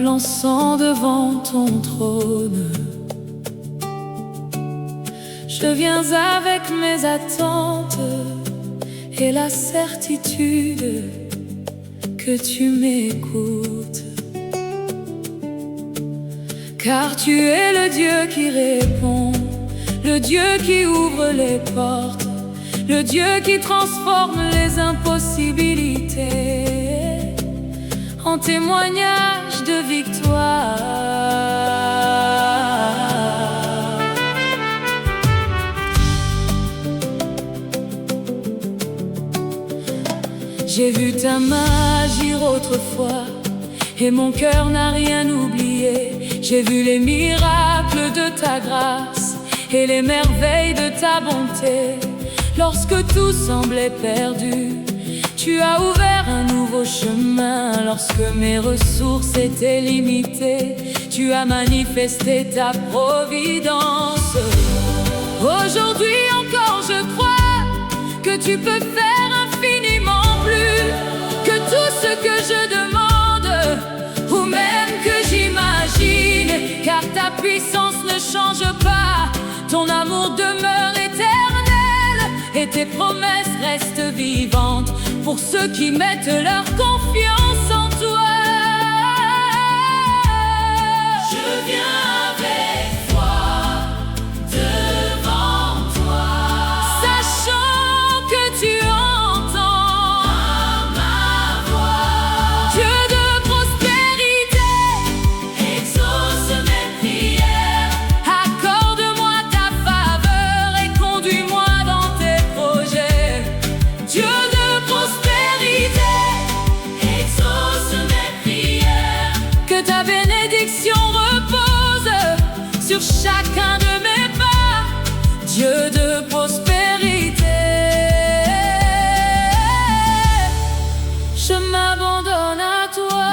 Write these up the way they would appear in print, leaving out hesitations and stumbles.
comme l'encens devant ton trône. Je viens avec mes attentes et la certitude que tu m'écoutes. Car tu es le Dieu qui répond, le Dieu qui ouvre les portes, le Dieu qui transforme les impossibilités en témoignage de victoire. J'ai vu ta main agir autrefois et mon cœur n'a rien oublié. J'ai vu les miracles de ta grâce et les merveilles de ta bonté. Lorsque tout semblait perdu, tu as ouvert un nouveau chemin. Lorsque mes ressources étaient limitées, tu as manifesté ta providence. Aujourd'hui encore je crois que tu peux faire infiniment plus que tout ce que je demande ou même que j'imagine. Car ta puissance ne change pas, ton amour demeure éternel et tes promesses restent vivantes pour ceux qui mettent leur confiance en toi. Je viens avec foi devant toi, sachant que tu entends ma voix. Dieu de prospérité, exauce mes prières. Accorde-moi ta faveur et conduis-moi dans tes projets. Dieu de prospérité, exauce mes prières. Que ta bénédiction repose sur chacun de mes pas. Dieu de prospérité, je m'abandonne à toi.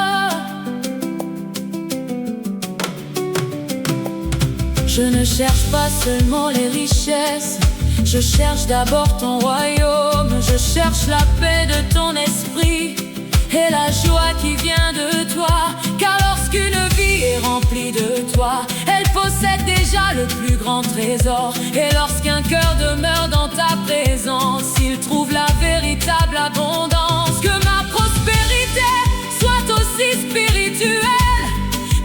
Je ne cherche pas seulement les richesses, je cherche d'abord ton royaume. Je cherche la paix de ton esprit et la joie qui vient de toi. Car lorsqu'une vie est remplie de toi, elle possède déjà le plus grand trésor. Et lorsqu'un cœur demeure dans ta présence, il trouve la véritable abondance. Que ma prospérité soit aussi spirituelle,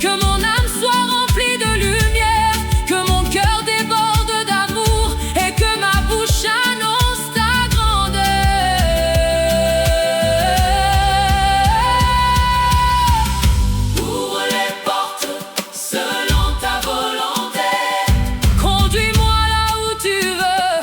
que mon âme soit remplie de lumière, que mon cœur déborde d'amour et que ma bouche annonce ta grandeur. Ouvre les portes selon ta volonté, conduis-moi là où tu veux,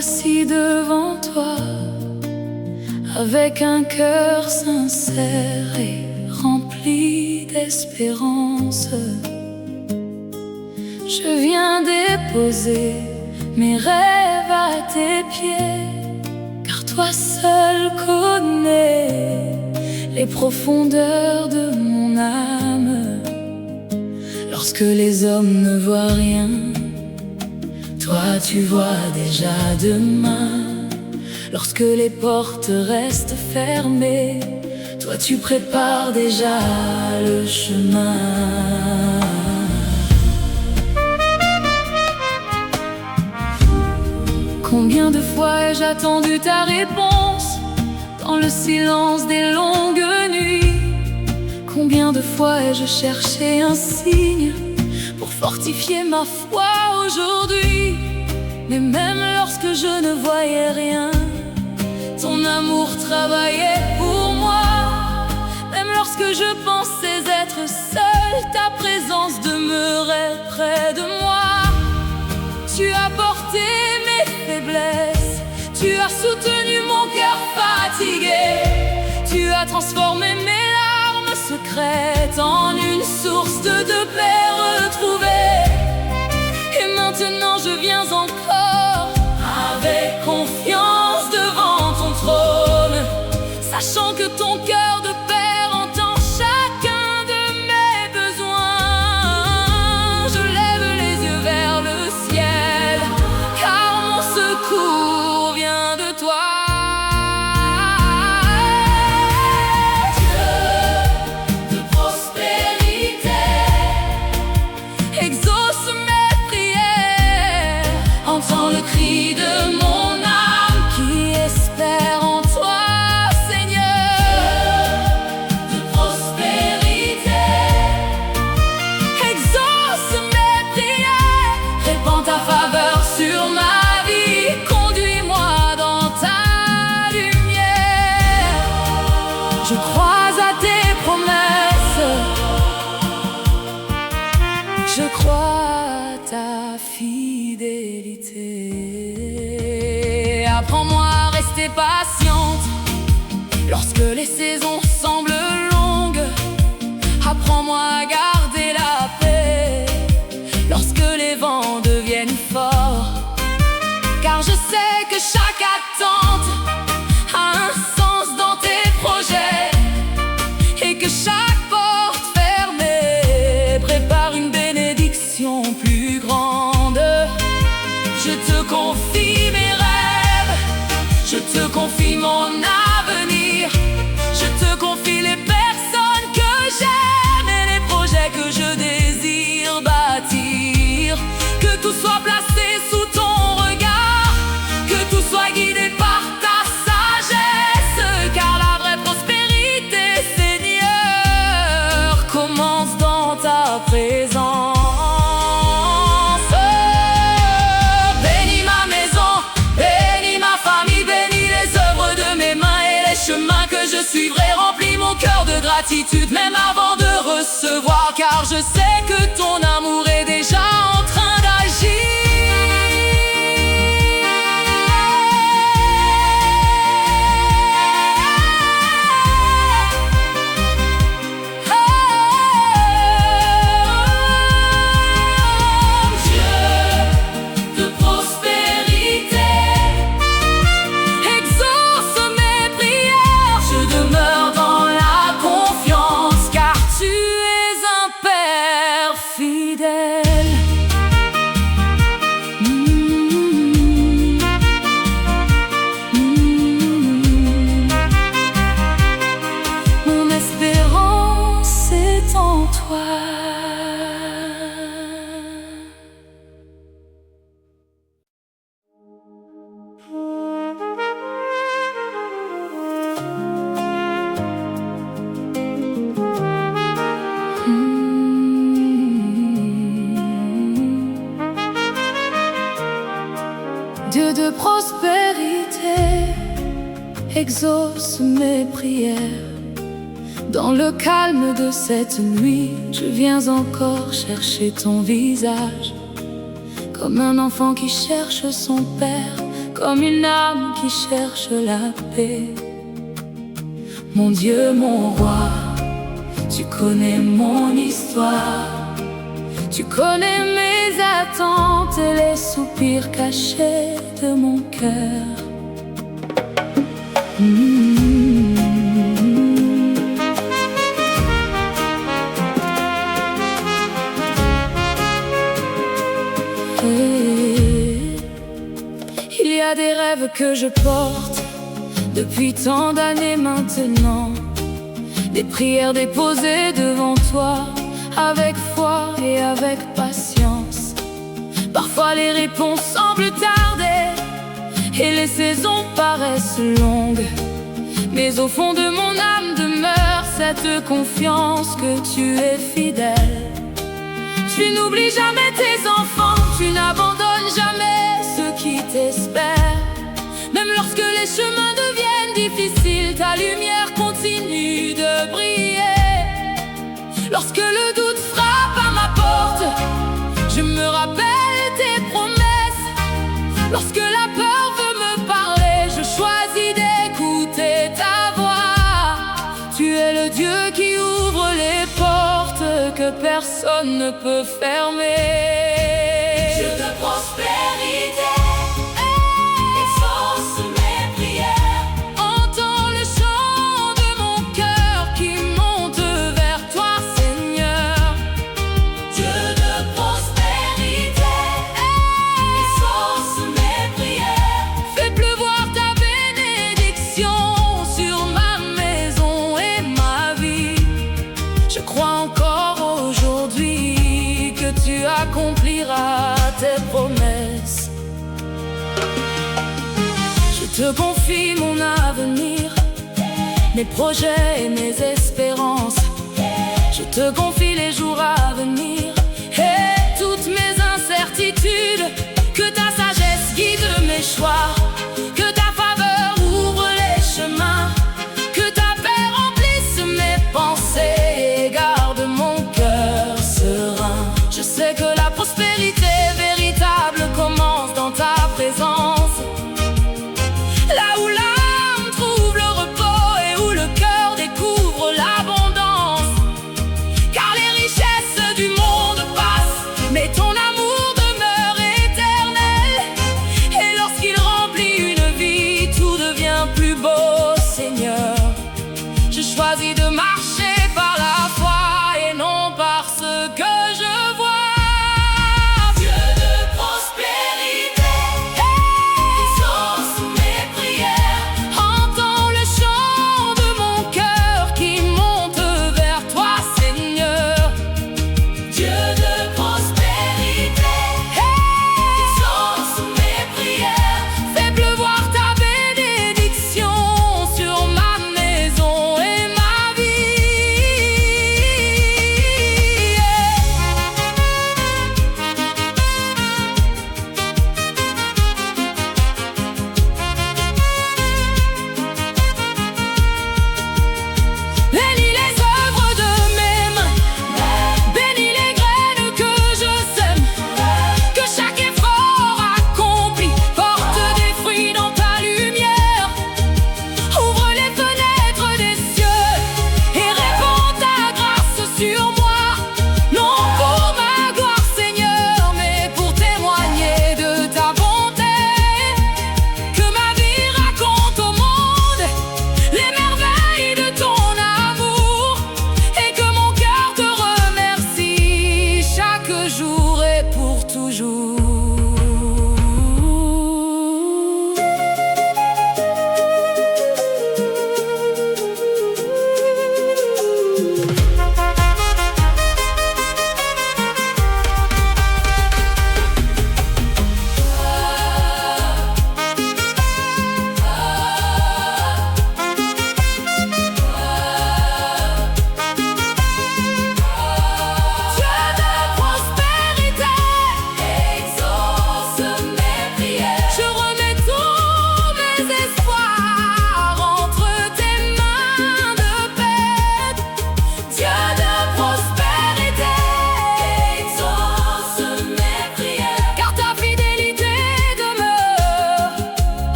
voici devant toi, avec un cœur sincère et rempli d'espérance. Je viens déposer mes rêves à tes pieds, car toi seul connais les profondeurs de mon âme. Lorsque les hommes ne voient rien, toi tu vois déjà demain. Lorsque les portes restent fermées, toi tu prépares déjà le chemin. Combien de fois ai-je attendu ta réponse dans le silence des longues nuits? Combien de fois ai-je cherché un signe pour fortifier ma foi aujourd'hui? Mais même lorsque je ne voyais rien, ton amour travaillait pour moi. Même lorsque je pensais être seule, ta présence demeurait près de moi. Tu as porté mes faiblesses, tu as soutenu mon cœur fatigué. Tu as transformé mes larmes secrètes en une source de paix retrouvée. Et maintenant je viens encore avec confiance devant ton trône, sachant que ton cœur de père entend chacun de mes besoins. Je lève les yeux vers le ciel, car mon secours vient de toi. Dieu de prospérité, exauce mes prières, entends le cri de mon âme qui espère en toi, Seigneur. De prospérité, exauce mes prières, répands ta faveur sur ma vie, conduis-moi dans ta lumière. Je crois à tes promesses, je crois à ta fidélité. Apprends-moi à rester patiente lorsque les saisons semblent longues. Apprends-moi à garder la paix lorsque les vents deviennent forts. Car je sais que chaque attente a un sens dans tes projets, et que chaque porte fermée prépare une bénédiction plus grande. Je te confie mes rêves, je te confie mon avenir, je te confie les personnes que j'aime et les projets que je désire bâtir. Que tout soit placé sous ton regard, que tout soit guidé par ta sagesse, car la vraie prospérité, Seigneur, commence dans ta présence. Bénis ma maison, bénis ma famille, bénis les œuvres de mes mains et les chemins que je suivrai. Remplis mon cœur de gratitude même avant de recevoir, car je sais que ton amour est déjà en train d'agir. Dieu de prospérité, exauce mes prières. Je demeure dans la confiance, car tu es un Père fidèle. Mon espérance est en toi. Dieu de prospérité, exauce mes prières. Dans le calme de cette nuit, je viens encore chercher ton visage. Comme un enfant qui cherche son père, comme une âme qui cherche la paix. Mon Dieu, mon roi, tu connais mon histoire. Tu connais mes attentes et les soupirs cachés de mon cœur. Il y a des rêves que je porte depuis tant d'années maintenant, des prières déposées devant toi avec foi et avec patience. Parfois les réponses semblent tarder et les saisons paraissent longues, mais au fond de mon âme demeure cette confiance que tu es fidèle. Tu n'oublies jamais tes enfants, tu n'abandonnes jamais ceux qui t'espèrent. Même lorsque les chemins deviennent difficiles, ta lumière continue de briller. Lorsque le doute frappe à ma porte, je me rappelle tes promesses. Lorsque la peur veut me parler, je choisis d'écouter ta voix. Tu es le Dieu qui ouvre les portes que personne ne peut fermer. Dieu de prospérité, exauce mes prières. Entends le chant de mon cœur qui monte vers toi, Seigneur. Dieu de prospérité, exauce mes prières. Fais pleuvoir ta bénédiction sur ma maison et ma vie. Je crois encore aujourd'hui que tu accompliras tes promesses. Je te confie mon avenir, mes projets et mes espérances. Je te confie les jours à venir et toutes mes incertitudes. Que ta sagesse guide mes choix, que ta faveur ouvre les chemins, que ta paix remplisse mes pensées et garde mon cœur serein. Je sais que la prospérité véritable commence dans ta présence, là où l'âme trouve le repos et où le cœur découvre l'abondance. Car les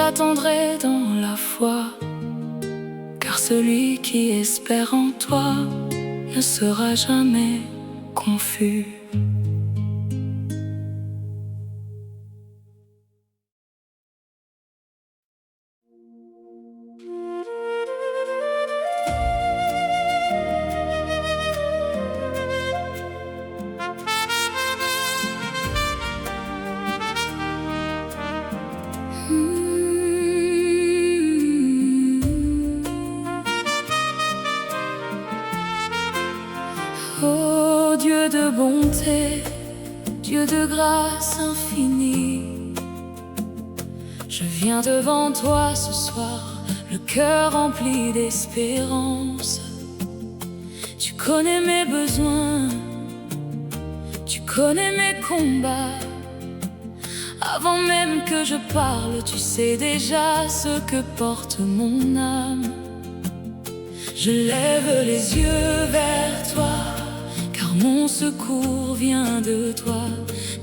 t'attendrai dans la foi, car celui qui espère en toi ne sera jamais confus. Oh Dieu de bonté, Dieu de grâce infinie, je viens devant toi ce soir, le cœur rempli d'espérance. Tu connais mes besoins, tu connais mes combats. Avant même que je parle, tu sais déjà ce que porte mon âme. Je lève les yeux vers toi, car mon secours vient de toi.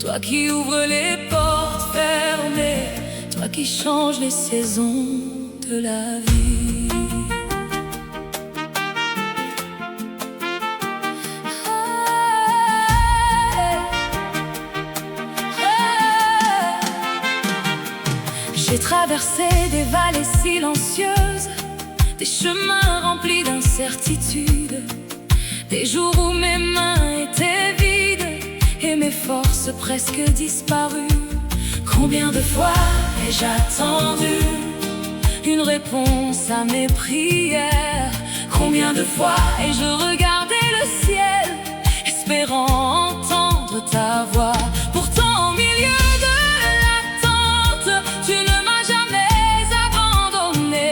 Toi qui ouvres les portes fermées, toi qui changes les saisons de la vie. J'ai traversé des vallées silencieuses, des chemins remplis d'incertitudes, des jours où mes mains étaient vides et mes forces presque disparues. Combien de fois ai-je attendu une réponse à mes prières? Combien de fois ai-je regardé le ciel, espérant entendre ta voix? Pourtant au milieu de l'attente, tu ne m'as jamais abandonné.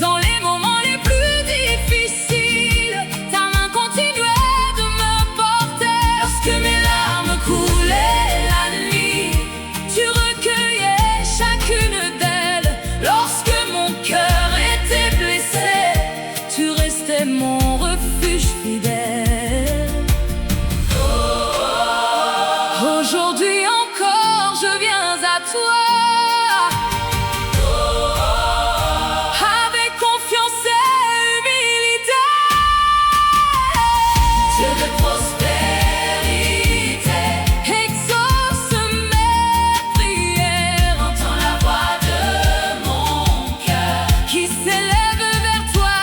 Dans les moments les plus difficiles, ta main continuait de me porter. Lorsque mes larmes coulaient la nuit, tu recueillais chacune d'elles. Lorsque mon cœur était blessé, tu restais mon refuge fidèle. Aujourd'hui encore, je viens à toi, avec confiance et humilité. Dieu de prospérité, exauce mes prières. Entends la voix de mon cœur qui s'élève vers toi,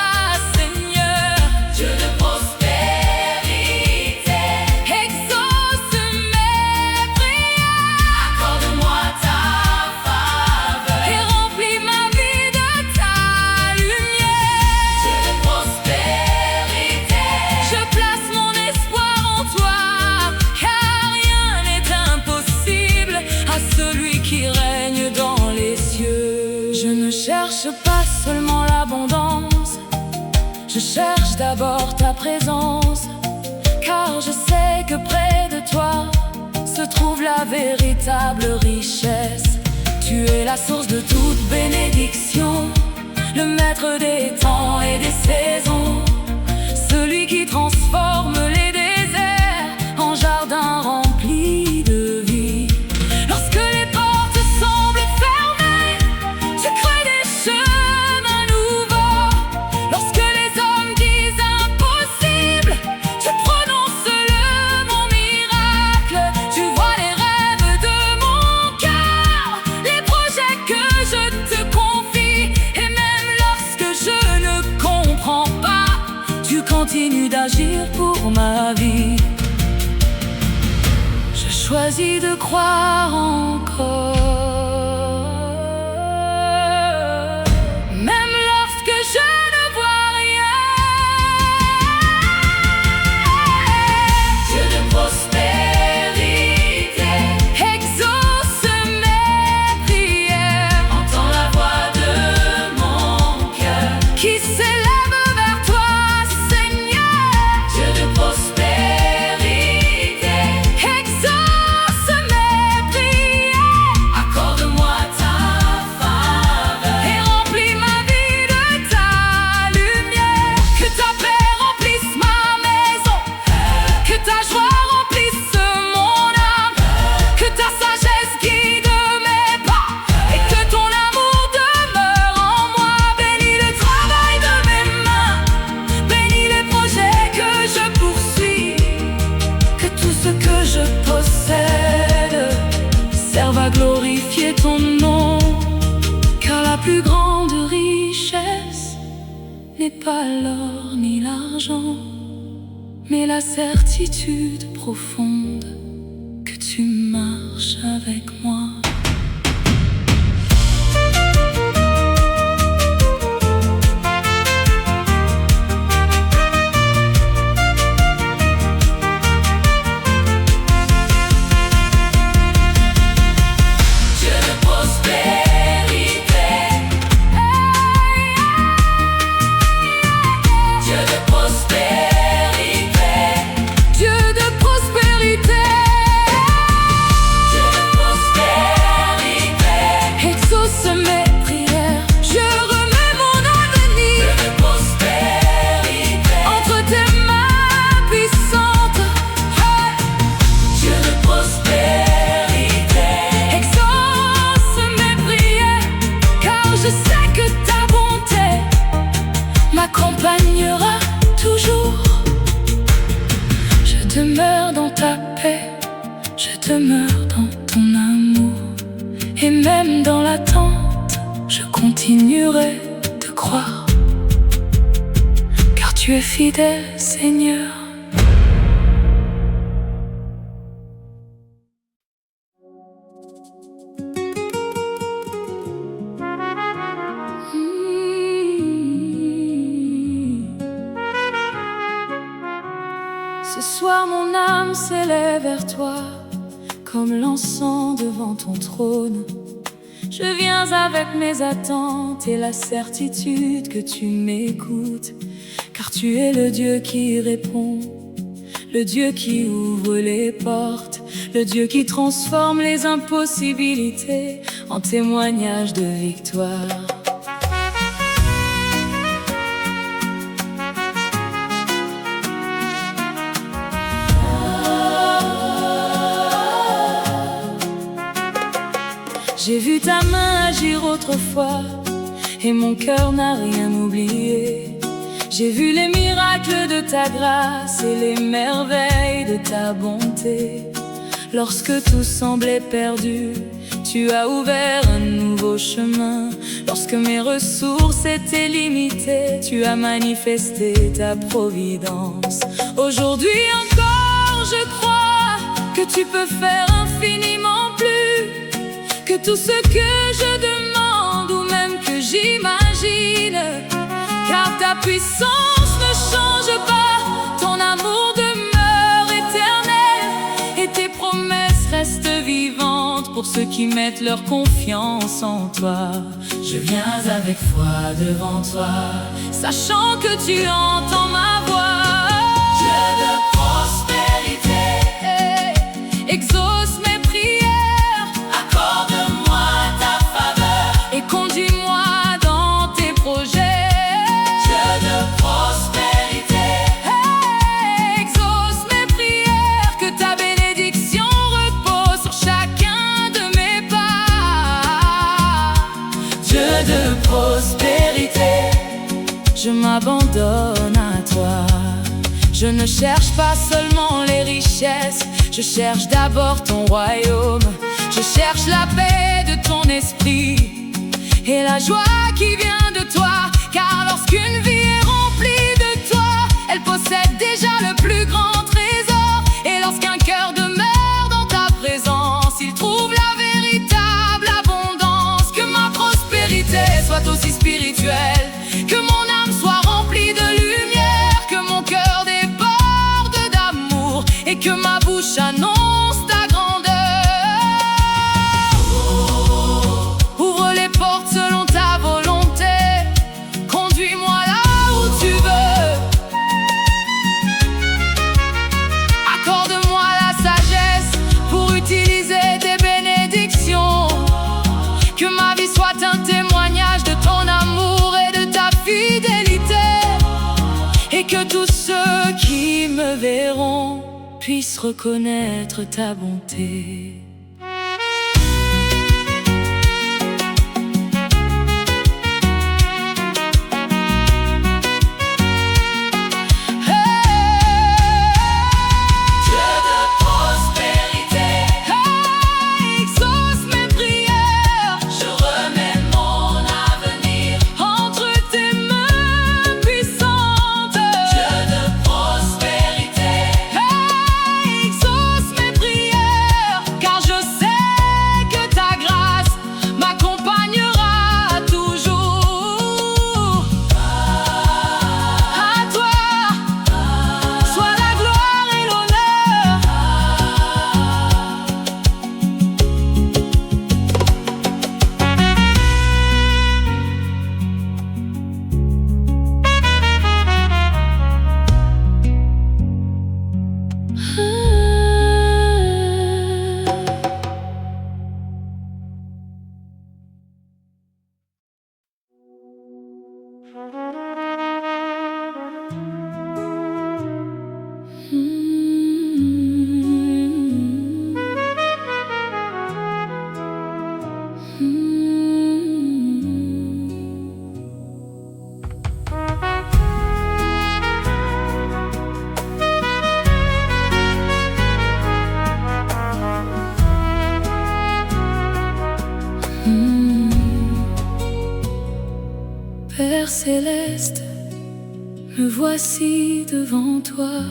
Seigneur. Dieu de prospérité, exauce mes prières. Accorde-moi ta faveur et remplis ma vie de ta lumière. Dieu de prospérité, je place mon espoir en toi, car rien n'est impossible à celui qui règne dans les cieux. Je ne cherche pas seulement l'abondance, je cherche d'abord ta présence, car je sais que près de toi se trouve la véritable richesse. Tu es la source de toute bénédiction, le maître des temps et des saisons, celui qui transforme les déserts en jardins remplis de vie. Lorsque les portes semblent fermées, tu crées des chemins nouveaux. Lorsque les hommes disent impossible, tu prononces le mot miracle. Tu vois les rêves de mon cœur, les projets que je te confie. Et même lorsque je ne comprends pas, tu continues d'agir pour ma vie. Je choisis de croire encore, même lorsque je ne vois rien. Dieu de prospérité, exauce mes prières. Entends la voix de mon cœur qui s'élève vers toi, Seigneur. Dieu de prospérité, exauce mes prières. n'est pas l'or ni l'argent, mais la certitude profonde que tu marches avec moi. M'accompagnera toujours. Je demeure dans ta paix, je demeure dans ton amour, et même dans l'attente, je continuerai de croire, car tu es fidèle, Seigneur. Ce soir mon âme s'élève vers toi, comme l'encens devant ton trône. Je viens avec mes attentes et la certitude que tu m'écoutes, car tu es le Dieu qui répond, le Dieu qui ouvre les portes, le Dieu qui transforme les impossibilités en témoignages de victoire. J'ai vu ta main agir autrefois, et mon cœur n'a rien oublié. J'ai vu les miracles de ta grâce et les merveilles de ta bonté. Lorsque tout semblait perdu, tu as ouvert un nouveau chemin. Lorsque mes ressources étaient limitées, tu as manifesté ta providence. Aujourd'hui encore, je crois que tu peux faire infiniment plus que tout ce que je demande ou même que j'imagine, car ta puissance ne change pas, ton amour demeure éternel, et tes promesses restent vivantes pour ceux qui mettent leur confiance en toi. Je viens avec foi devant toi, sachant que tu entends ma voix. Dieu de prospérité, exauce mes prières, accorde-moi ta faveur et conduis-moi dans tes projets. Dieu de prospérité, exauce mes prières, que ta bénédiction repose sur chacun de mes pas. Dieu de prospérité, Je m'abandonne à toi. Je ne cherche pas seulement les richesses, je cherche d'abord ton royaume. Je cherche la paix de ton esprit et la joie qui vient de toi. Car lorsqu'une vie est remplie de toi, elle possède déjà le plus grand trésor. Et lorsqu'un cœur demeure dans ta présence, il trouve la véritable abondance. Que ma prospérité soit aussi spirituelle, que mon âme soit remplie de lumière, que mon cœur déborde d'amour et que ma bouche annonce ta grandeur. Ouvre les portes selon ta volonté, conduis-moi là où tu veux. Accorde-moi la sagesse pour utiliser tes bénédictions. Que ma vie soit un témoignage de ton amour et de ta fidélité, et que tous ceux qui me verront puissent reconnaître ta bonté. Dieu de prospérité, Exauce mes prières je remets mon avenir entre tes mains puissantes. Père céleste, me voici devant toi,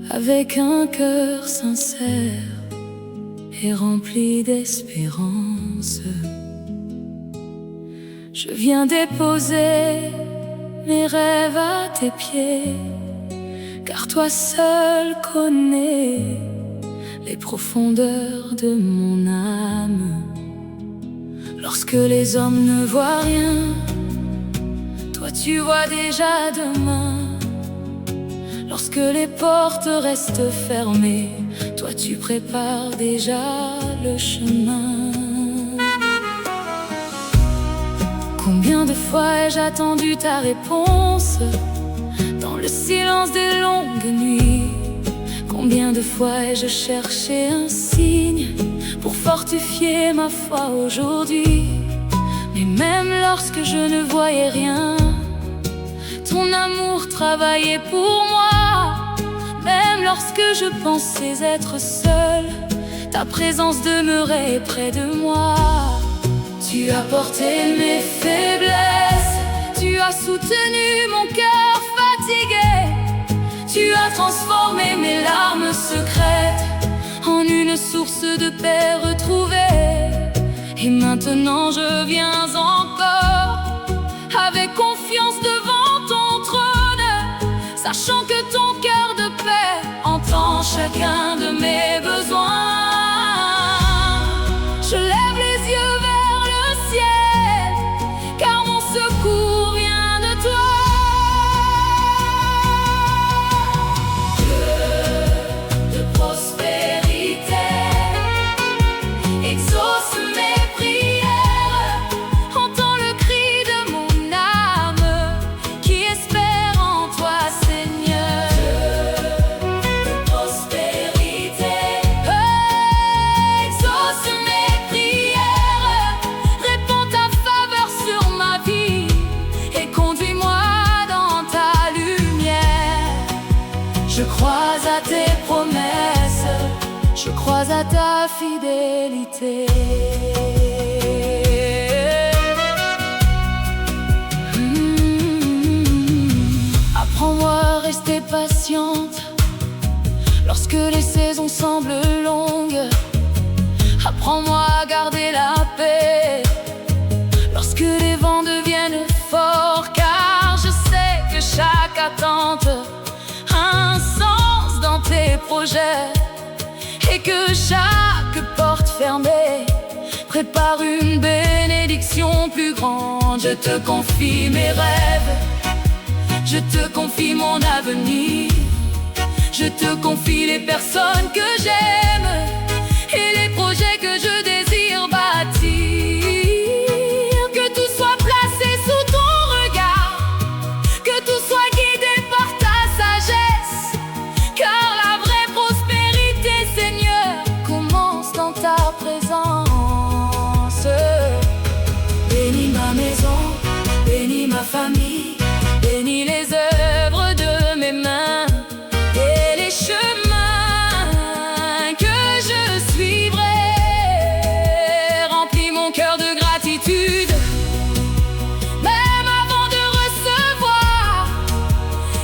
avec un cœur sincère et rempli d'espérance. Je viens déposer mes rêves à tes pieds, car toi seul connais les profondeurs de mon âme. Lorsque les hommes ne voient rien, toi tu vois déjà demain. Lorsque les portes restent fermées, toi tu prépares déjà le chemin. Combien de fois ai-je attendu ta réponse dans le silence des longues nuits? Combien de fois ai-je cherché un signe pour fortifier ma foi aujourd'hui? Mais même lorsque je ne voyais rien, ton amour travaillait pour moi. Même lorsque je pensais être seule, ta présence demeurait près de moi. Tu as porté mes faiblesses, tu as soutenu mon cœur fatigué. Tu as transformé mes larmes secrètes en une source de paix retrouvée. Et maintenant je viens encore avec confiance devant ton trône, sachant que ton cœur de paix entend chacun de mes besoins. Je lève les yeux vers le ciel, car mon secours vient de toi. Dieu de prospérité, exauce mes prières, entends le cri de mon âme qui espère en toi, Seigneur. Dieu de prospérité, exauce mes prières, répands ta faveur sur ma vie et conduis-moi dans ta lumière. Je crois à tes promesses, je crois à ta fidélité. Apprends-moi à rester patiente lorsque les saisons semblent longues. Apprends-moi à garder la paix lorsque les vents deviennent forts, car je sais que chaque attente a un sens dans tes projets, et que chaque porte fermée prépare une bénédiction plus grande. Je te confie mes rêves, je te confie mon avenir, je te confie les personnes que j'aime et les projets que je désire bâtir. Que tout soit placé sous ton regard, que tout soit guidé par ta sagesse, car la vraie prospérité, Seigneur, commence dans ta présence. Bénis ma maison, bénis ma famille, bénis les œuvres de mes mains et les chemins que je suivrai. Remplis mon cœur de gratitude, même avant de recevoir,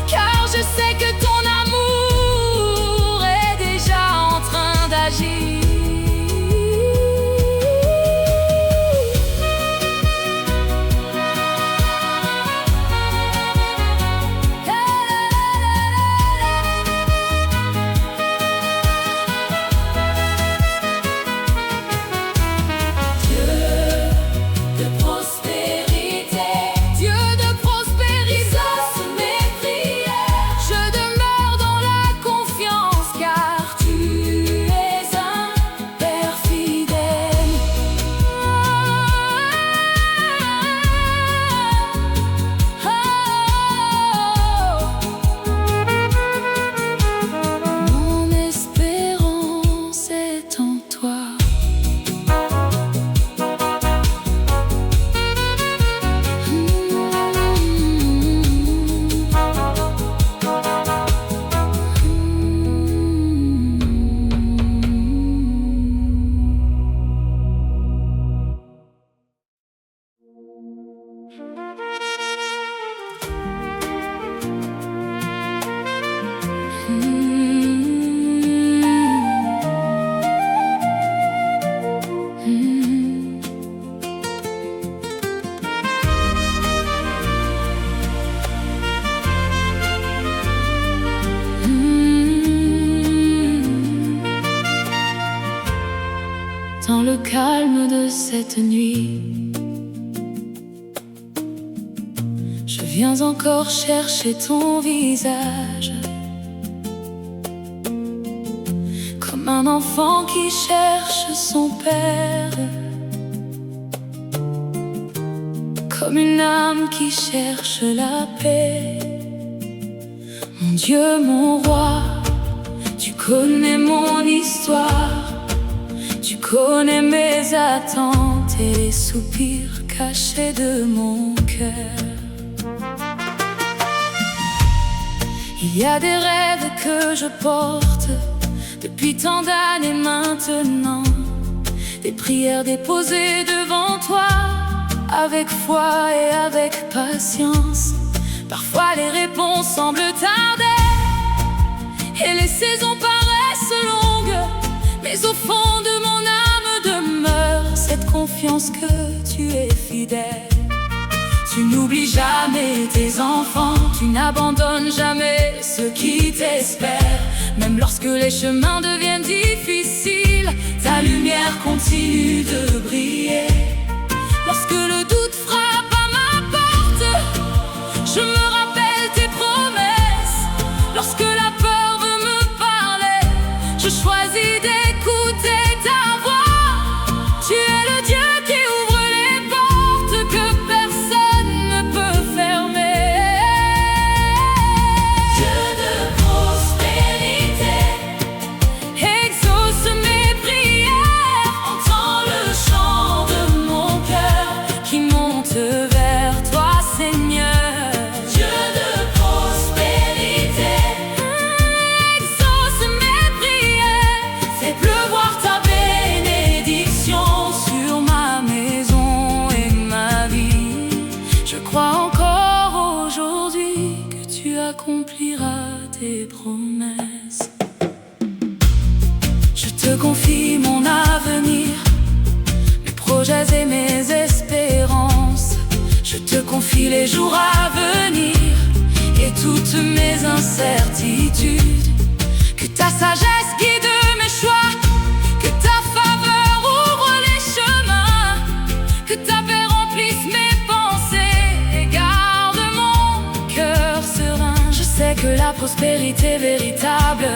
car je sais que ton amour est déjà en train d'agir. de cette nuit. Je viens encore chercher ton visage, comme un enfant qui cherche son père, comme une âme qui cherche la paix. Mon Dieu, mon roi, tu connais mon histoire, tu connais mes attentes et les soupirs cachés de mon cœur. Il y a des rêves que je porte depuis tant d'années maintenant, des prières déposées devant toi, avec foi et avec patience. Parfois les réponses semblent tarder et les saisons paraissent longues, mais au fond de mon âme demeure cette confiance que tu es fidèle. Tu n'oublies jamais tes enfants, tu n'abandonnes jamais ceux qui t'espèrent. Même lorsque les chemins deviennent difficiles, ta lumière continue de briller. Lorsque le doute frappe à ma porte, je me rappelle tes promesses. Lorsque la peur veut me parler, je choisis d'écouter ta voix. Tu es le Dieu qui ouvre les portes que personne ne peut fermer. Dieu de prospérité, exauce mes prières, entends le chant de mon cœur qui monte vers toi, Seigneur. Accomplira tes promesses. Je te confie mon avenir, mes projets et mes espérances. Je te confie les jours à venir et toutes mes incertitudes. Que ta sagesse guide mes choix, que ta faveur ouvre les chemins, que ta paix remplisse mes pensées et garde mon cœur serein. Je sais que la prospérité véritable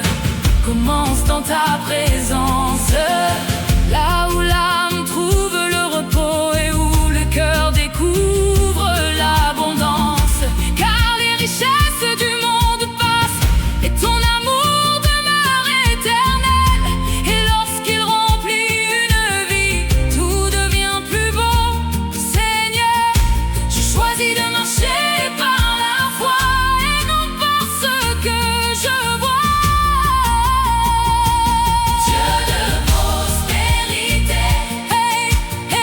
commence dans ta présence, là où l'âme trouve le repos et où le cœur découvre l'abondance. Car les richesses du monde passent et ton amour demeure éternel. Et lorsqu'il remplit une vie, tout devient plus beau. Seigneur, je choisis de marcher par la foi et non par ce que je vois. Dieu de prospérité, hey,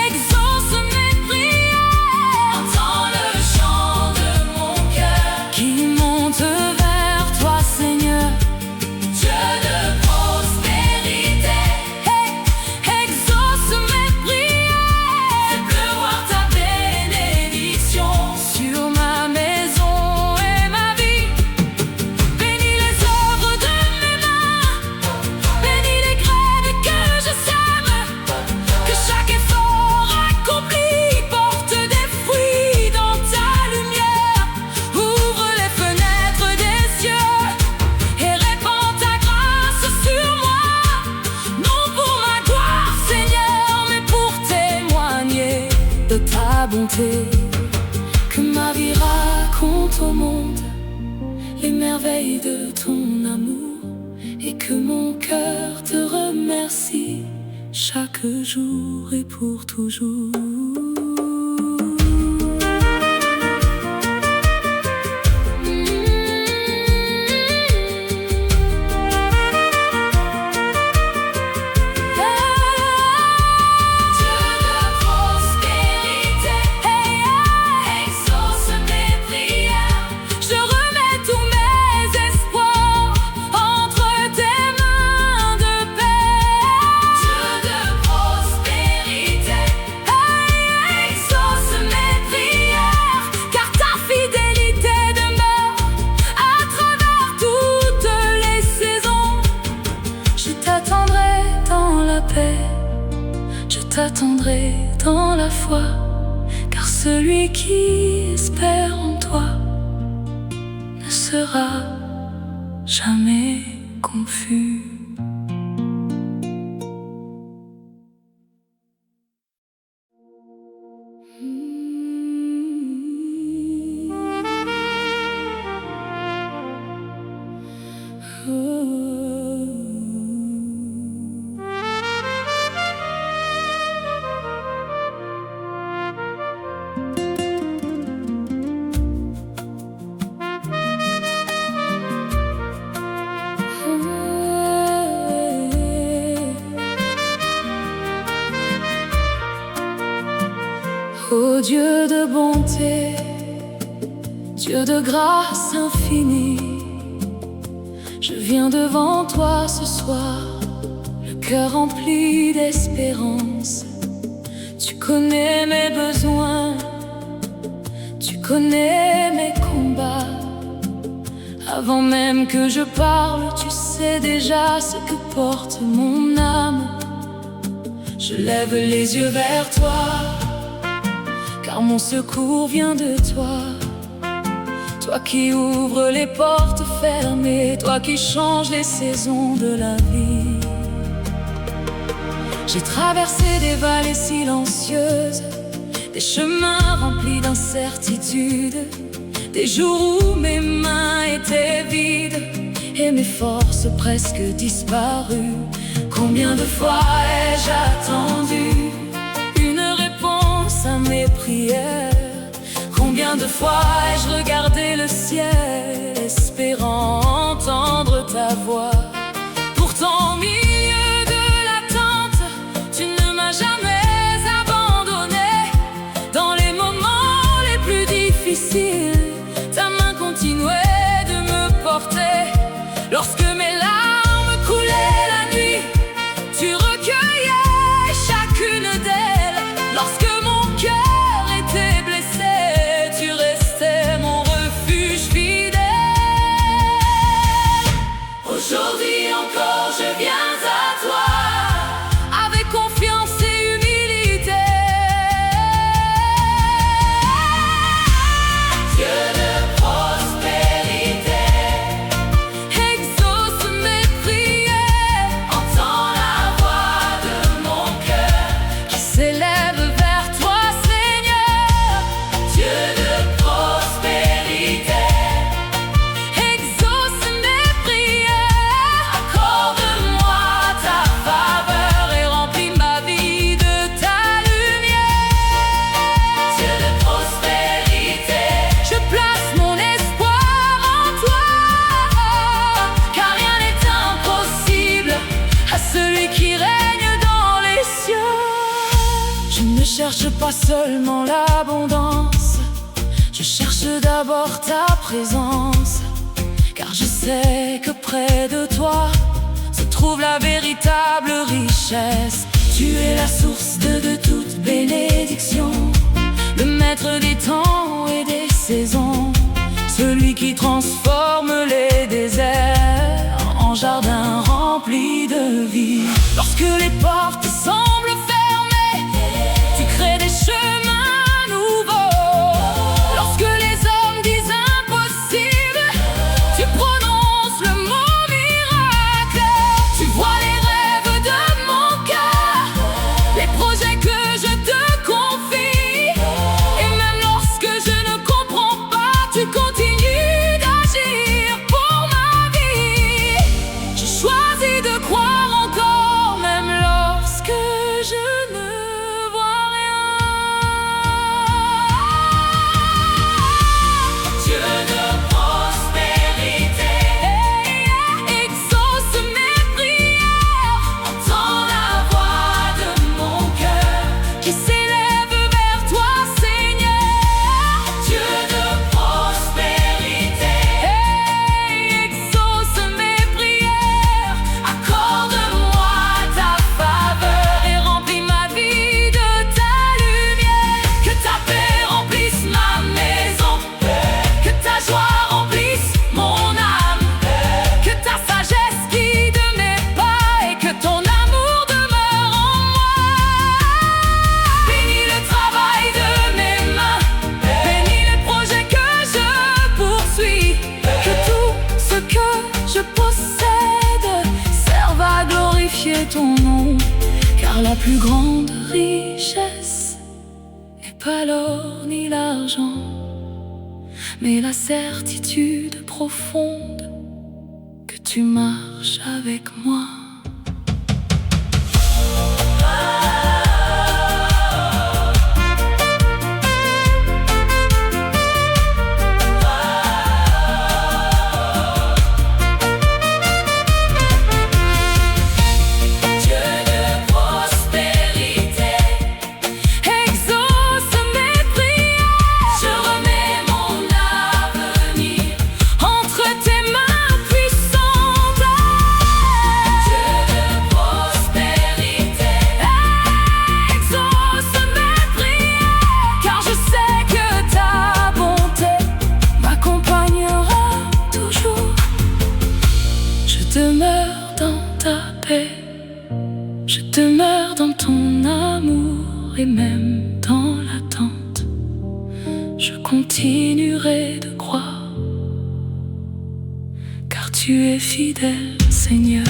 exauce mes prières, entends le chant de mon cœur qui monte vers toi, Seigneur. Dieu de prospérité, hey, exauce mes prières, fais pleuvoir ta bénédiction sur ma maison et ma vie. Bénis les œuvres de mes mains, bénis les graines que je sème, que chaque effort accompli porte des fruits dans ta lumière. Ouvre les fenêtres des cieux et répands ta grâce sur moi, non pour ma gloire, Seigneur, mais pour témoigner de ta bonté. Que ma vie raconte au monde les merveilles de ton amour et que mon cœur te remercie chaque jour et pour toujours. Dieu de prospérité, exauce mes prières. Je remets tous mes espoirs entre tes mains de paix. Dieu de prospérité, m'attendrai dans la foi, car celui qui espère en toi ne sera jamais confus. Ô Dieu de bonté, Dieu de grâce infinie, je viens devant toi ce soir, le cœur rempli d'espérance. Tu connais mes besoins, tu connais mes combats. Avant même que je parle, tu sais déjà ce que porte mon âme. Je lève les yeux vers toi, car mon secours vient de toi. Toi qui ouvres les portes fermées, toi qui changes les saisons de la vie. J'ai traversé des vallées silencieuses, des chemins remplis d'incertitudes, des jours où mes mains étaient vides et mes forces presque disparues. Combien de fois ai-je attendu une réponse à mes prières? Combien de fois ai-je regardé le ciel, espérant entendre ta voix? Pourtant, au milieu de l'attente, tu ne m'as jamais abandonné. Dans les moments les plus difficiles, ta main continuait de me porter. Lorsque mes larmes coulaient la nuit, tu recueillais chacune d'elles. Lorsque mon cœur était blessé, tu restais mon refuge fidèle. Aujourd'hui encore je viens à toi, avec confiance et humilité. Dieu de prospérité, exauce mes prières, entends la voix de mon cœur qui s'élève vers toi, Seigneur. Dieu de prospérité, exauce mes prières, accorde-moi ta faveur et remplis ma vie de ta lumière. Dieu de prospérité, je place mon espoir en toi, car rien n'est impossible à celui qui règne dans les cieux. Je ne cherche pas seulement l'abondance, je cherche d'abord ta présence, car je sais que près de toi se trouve la véritable richesse. Tu es la source de toute bénédiction, le maître des temps et des saisons, celui qui transforme les déserts en jardins remplis de vie. Lorsque les portes semblent fermées, tu crées des chemins nouveaux. Lorsque les hommes disent impossible, tu prononces le mot miracle. Tu vois les rêves de mon cœur, les projets que je te confie. plus grande richesse n'est pas l'or ni l'argent, mais la certitude profonde que tu marches avec moi. Je demeure dans ta paix, je demeure dans ton amour, et même dans l'attente, je continuerai de croire, car tu es fidèle, Seigneur.